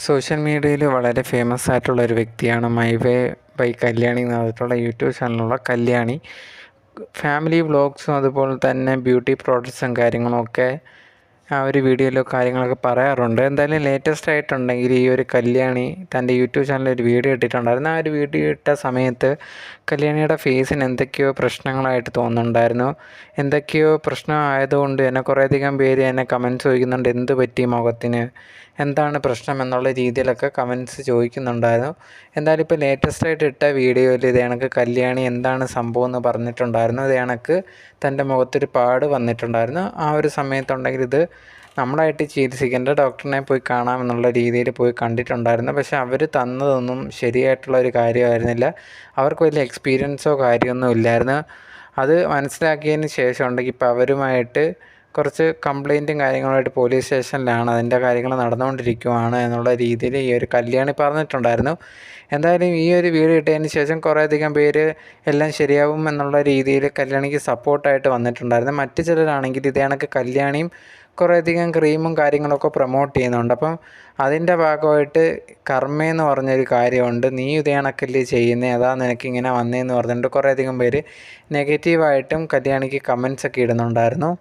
Social മീഡിയയിൽ വളരെ famous ആയിട്ടുള്ള ഒരു വ്യക്തിയാണ് മൈ വേ ബൈ കല്യാണി എന്ന് പറഞ്ഞിട്ടുള്ള യൂട്യൂബ് ചാനലുള്ള കല്യാണി. ഫാമിലി വ്ളോഗ്സും അതുപോലെ തന്നെ ബ്യൂട്ടി പ്രോഡക്ട്സും കാര്യങ്ങളും ഒക്കെ ആ ഒരു വീഡിയോയിലോ കാര്യങ്ങളൊക്കെ പറയാറുണ്ട്. എന്തായാലും ലേറ്റസ്റ്റ് ആയിട്ടുണ്ടെങ്കിൽ ഈ ഒരു കല്യാണി തൻ്റെ യൂട്യൂബ് ചാനലിൽ ഒരു വീഡിയോ ഇട്ടിട്ടുണ്ടായിരുന്നു. ആ ഒരു വീഡിയോ ഇട്ട സമയത്ത് കല്യാണിയുടെ ഫേസിന് എന്തൊക്കെയോ പ്രശ്നങ്ങളായിട്ട് തോന്നുന്നുണ്ടായിരുന്നു. എന്തൊക്കെയോ പ്രശ്നമായതുകൊണ്ട് തന്നെ കുറേയധികം പേര് എന്നെ കമൻറ്റ്സ് ചോദിക്കുന്നുണ്ട്, എന്ത് പറ്റി മുഖത്തിന്, എന്താണ് പ്രശ്നം എന്നുള്ള രീതിയിലൊക്കെ കമൻറ്റ്സ് ചോദിക്കുന്നുണ്ടായിരുന്നു. എന്തായാലും ഇപ്പോൾ ലേറ്റസ്റ്റ് ആയിട്ട് ഇട്ട വീഡിയോയിൽ ഇത് കണക്ക് കല്യാണി എന്താണ് സംഭവം എന്ന് പറഞ്ഞിട്ടുണ്ടായിരുന്നു. ഇത് കണക്ക് തൻ്റെ മുഖത്തൊരു പാട് വന്നിട്ടുണ്ടായിരുന്നു. ആ ഒരു സമയത്തുണ്ടെങ്കിൽ ഇത് നമ്മളായിട്ട് ചികിത്സിക്കേണ്ട, ഡോക്ടറിനെ പോയി കാണാമെന്നുള്ള രീതിയിൽ പോയി കണ്ടിട്ടുണ്ടായിരുന്നു. പക്ഷേ അവർ തന്നതൊന്നും ശരിയായിട്ടുള്ള ഒരു കാര്യമായിരുന്നില്ല. അവർക്ക് വലിയ എക്സ്പീരിയൻസോ കാര്യമൊന്നും ഇല്ലായിരുന്നു. അത് മനസ്സിലാക്കിയതിന് ശേഷം ഉണ്ടെങ്കിൽ ഇപ്പോൾ അവരുമായിട്ട് കുറച്ച് കംപ്ലയിൻറ്റും കാര്യങ്ങളുമായിട്ട് പോലീസ് സ്റ്റേഷനിലാണ്, അതിൻ്റെ കാര്യങ്ങൾ നടന്നുകൊണ്ടിരിക്കുകയാണ് എന്നുള്ള രീതിയിൽ ഈ ഒരു കല്യാണി പറഞ്ഞിട്ടുണ്ടായിരുന്നു. എന്തായാലും ഈ ഒരു വീഡിയോ ഇട്ടതിന് ശേഷം കുറേയധികം പേര് എല്ലാം ശരിയാവും എന്നുള്ള രീതിയിൽ കല്യാണിക്ക് സപ്പോർട്ടായിട്ട് വന്നിട്ടുണ്ടായിരുന്നു. മറ്റു ചിലരാണെങ്കിൽ ഇതേ കണക്ക് കല്യാണിയും കുറേയധികം ക്രീമും കാര്യങ്ങളൊക്കെ പ്രൊമോട്ട് ചെയ്യുന്നുണ്ട്. അപ്പം അതിൻ്റെ ഭാഗമായിട്ട് കർമ്മയെന്ന് പറഞ്ഞൊരു കാര്യമുണ്ട്, നീ ഇതേ കണക്കല്ലേ ചെയ്യുന്നത്, അതാ നിനക്കിങ്ങനെ വന്നതെന്ന് പറഞ്ഞിട്ട് കുറേയധികം പേര് നെഗറ്റീവായിട്ടും കല്യാണിക്ക് കമൻറ്റ്സ് ഒക്കെ ഇടുന്നുണ്ടായിരുന്നു.